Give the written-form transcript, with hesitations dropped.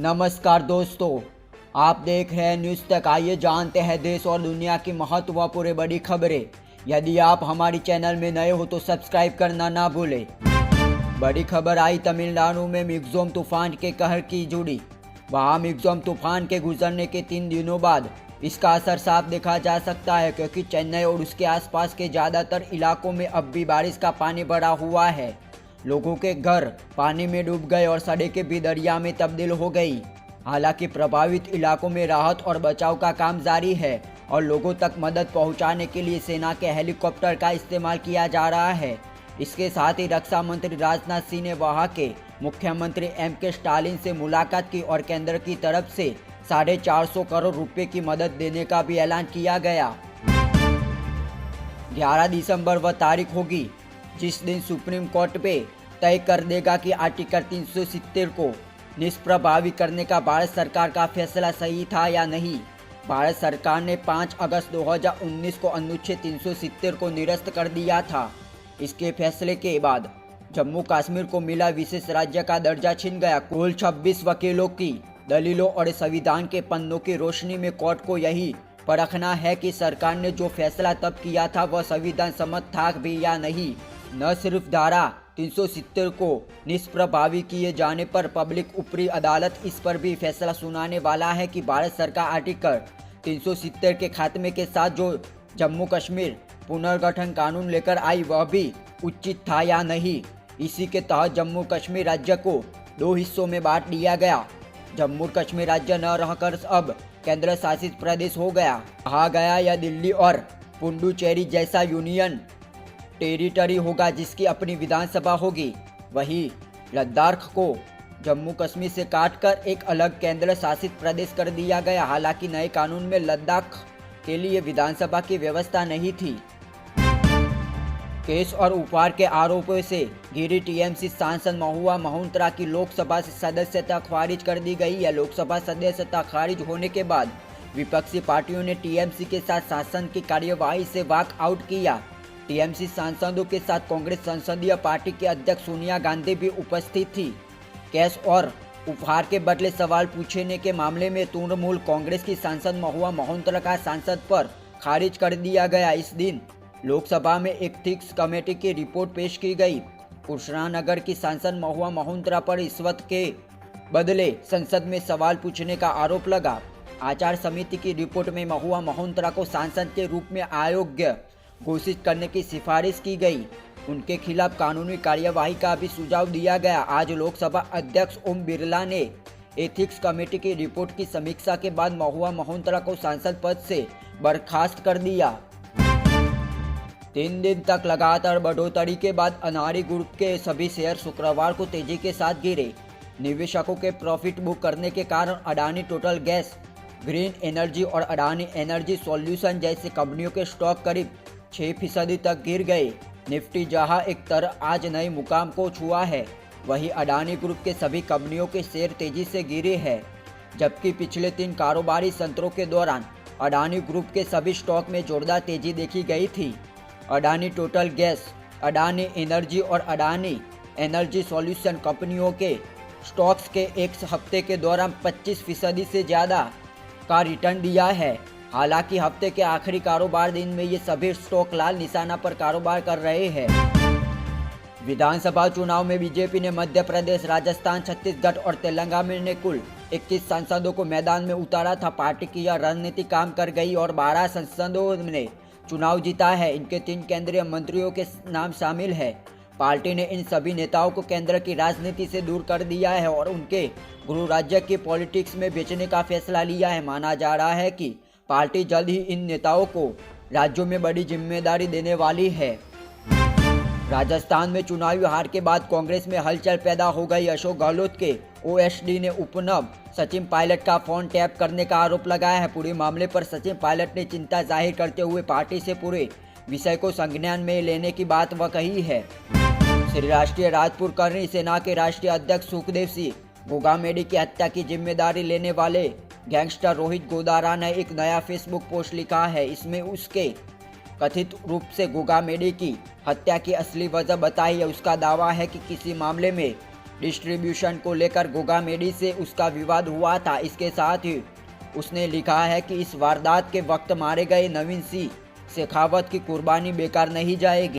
नमस्कार दोस्तों, आप देख रहे हैं न्यूज़ तक। आइए जानते हैं देश और दुनिया की महत्वपूर्ण बड़ी खबरें। यदि आप हमारी चैनल में नए हो तो सब्सक्राइब करना ना भूलें। बड़ी खबर आई तमिलनाडु में मिग्जोम तूफान के कहर की जुड़ी। वहां मिग्जोम तूफान के गुजरने के 3 दिनों बाद इसका असर साफ देखा जा सकता है, क्योंकि चेन्नई और उसके आसपास के ज़्यादातर इलाकों में अब भी बारिश का पानी भरा हुआ है। लोगों के घर पानी में डूब गए और सड़कें भी दरिया में तब्दील हो गई। हालांकि प्रभावित इलाकों में राहत और बचाव का काम जारी है और लोगों तक मदद पहुंचाने के लिए सेना के हेलीकॉप्टर का इस्तेमाल किया जा रहा है। इसके साथ ही रक्षा मंत्री राजनाथ सिंह ने वहां के मुख्यमंत्री M.K. स्टालिन से मुलाकात की और केंद्र की तरफ से 450 करोड़ रुपए की मदद देने का भी ऐलान किया गया। 11 दिसंबर वह तारीख होगी जिस दिन सुप्रीम कोर्ट पे तय कर देगा कि आर्टिकल 370 को निष्प्रभावी करने का भारत सरकार का फैसला सही था या नहीं। भारत सरकार ने 5 अगस्त 2019 को अनुच्छेद 370 को निरस्त कर दिया था। इसके फैसले के बाद जम्मू कश्मीर को मिला विशेष राज्य का दर्जा छिन गया। कुल 26 वकीलों की दलीलों और संविधान के पन्नों की रोशनी में कोर्ट को यही परखना है कि सरकार ने जो फैसला तब किया था वह संविधान सम्मत था भी या नहीं। न सिर्फ धारा 370 को निष्प्रभावी किए जाने पर पब्लिक ऊपरी अदालत इस पर भी फैसला सुनाने वाला है कि भारत सरकार आर्टिकल 370 के खात्मे के साथ जो जम्मू कश्मीर पुनर्गठन कानून लेकर आई वह भी उचित था या नहीं। इसी के तहत जम्मू कश्मीर राज्य को 2 हिस्सों में बांट दिया गया। जम्मू कश्मीर राज्य न रहकर अब केंद्र शासित प्रदेश हो गया। कहा गया यह दिल्ली और पुडुचेरी जैसा यूनियन टेरिटरी होगा जिसकी अपनी विधानसभा होगी। वहीं लद्दाख को जम्मू कश्मीर से काटकर एक अलग केंद्र शासित प्रदेश कर दिया गया। हालांकि नए कानून में लद्दाख के लिए विधानसभा की व्यवस्था नहीं थी। केस और उपहार के आरोपों से घिरी टीएमसी सांसद महुआ मोहंत्रा की लोकसभा से सदस्यता खारिज कर दी गई है। लोकसभा सदस्यता खारिज होने के बाद विपक्षी पार्टियों ने टीएमसी के साथ शासन की कार्यवाही से वॉकआउट किया। टीएमसी सांसदों के साथ कांग्रेस संसदीय पार्टी की अध्यक्ष सोनिया गांधी भी उपस्थित थी। केस और उपहार के बदले सवाल पूछने के मामले में तृणमूल कांग्रेस की सांसद महुआ मोहंत्रा का सांसद पर खारिज कर दिया गया। इस दिन लोकसभा में एक एथिक्स कमेटी की रिपोर्ट पेश की गई। कृष्णानगर की सांसद महुआ मोहंत्रा पर रिश्वत के बदले संसद में सवाल पूछने का आरोप लगा। आचार समिति की रिपोर्ट में महुआ मोहंत्रा को सांसद के रूप में अयोग्य घोषित करने की सिफारिश की गई। उनके खिलाफ कानूनी कार्यवाही का भी सुझाव दिया गया। आज लोकसभा अध्यक्ष ओम बिरला ने एथिक्स कमेटी की रिपोर्ट की समीक्षा के बाद महुआ मोहंत्रा को सांसद पद से बर्खास्त कर दिया। 3 दिन तक लगातार बढ़ोतरी के बाद अनाड़ी ग्रुप के सभी शेयर शुक्रवार को तेजी के साथ गिरे। निवेशकों के प्रॉफिट बुक करने के कारण Adani total gas, green energy और अडानी एनर्जी सॉल्यूशन जैसी कंपनियों के स्टॉक करीब 6% तक गिर गए। निफ्टी जहां एक तरह आज नए मुकाम को छुआ है, वहीं अडानी ग्रुप के सभी कंपनियों के शेयर तेजी से गिरे हैं। जबकि पिछले 3 कारोबारी सत्रों के दौरान अडानी ग्रुप के सभी स्टॉक में जोरदार तेजी देखी गई थी। Adani total gas, Adani energy और अडानी एनर्जी सॉल्यूशन कंपनियों के स्टॉक्स के एक हफ्ते के दौरान 25% से ज़्यादा का रिटर्न दिया है। हालांकि हफ्ते के आखिरी कारोबार दिन में ये सभी स्टॉक लाल निशाना पर कारोबार कर रहे हैं। विधानसभा चुनाव में बीजेपी ने मध्य प्रदेश, राजस्थान, छत्तीसगढ़ और तेलंगाना में कुल 21 सांसदों को मैदान में उतारा था। पार्टी की यह रणनीति काम कर गई और 12 सांसदों ने चुनाव जीता है। इनके 3 केंद्रीय मंत्रियों के नाम शामिल है। पार्टी ने इन सभी नेताओं को केंद्र की राजनीति से दूर कर दिया है और उनके गृह राज्य की पॉलिटिक्स में बेचने का फैसला लिया है। माना जा रहा है कि पार्टी जल्द ही इन नेताओं को राज्यों में बड़ी जिम्मेदारी देने वाली है। राजस्थान में चुनावी हार के बाद कांग्रेस में हलचल पैदा हो गई। अशोक गहलोत के ओएसडी ने उपनव सचिन पायलट का फोन टैप करने का आरोप लगाया है। पूरे मामले पर सचिन पायलट ने चिंता जाहिर करते हुए पार्टी से पूरे विषय को संज्ञान में लेने की बात वह कही है। श्री राष्ट्रीय राजपूत करनी सेना के राष्ट्रीय अध्यक्ष सुखदेव सिंह गोगामेडी की हत्या की जिम्मेदारी लेने वाले गैंगस्टर रोहित गोदारा ने एक नया फेसबुक पोस्ट लिखा है। इसमें उसके कथित रूप से गोगामेडी की हत्या की असली वजह बताई है। उसका दावा है कि किसी मामले में डिस्ट्रीब्यूशन को लेकर गोगा मेडी से उसका विवाद हुआ था। इसके साथ ही उसने लिखा है कि इस वारदात के वक्त मारे गए नवीन सिंह शेखावत की कुर्बानी बेकार नहीं जाएगी।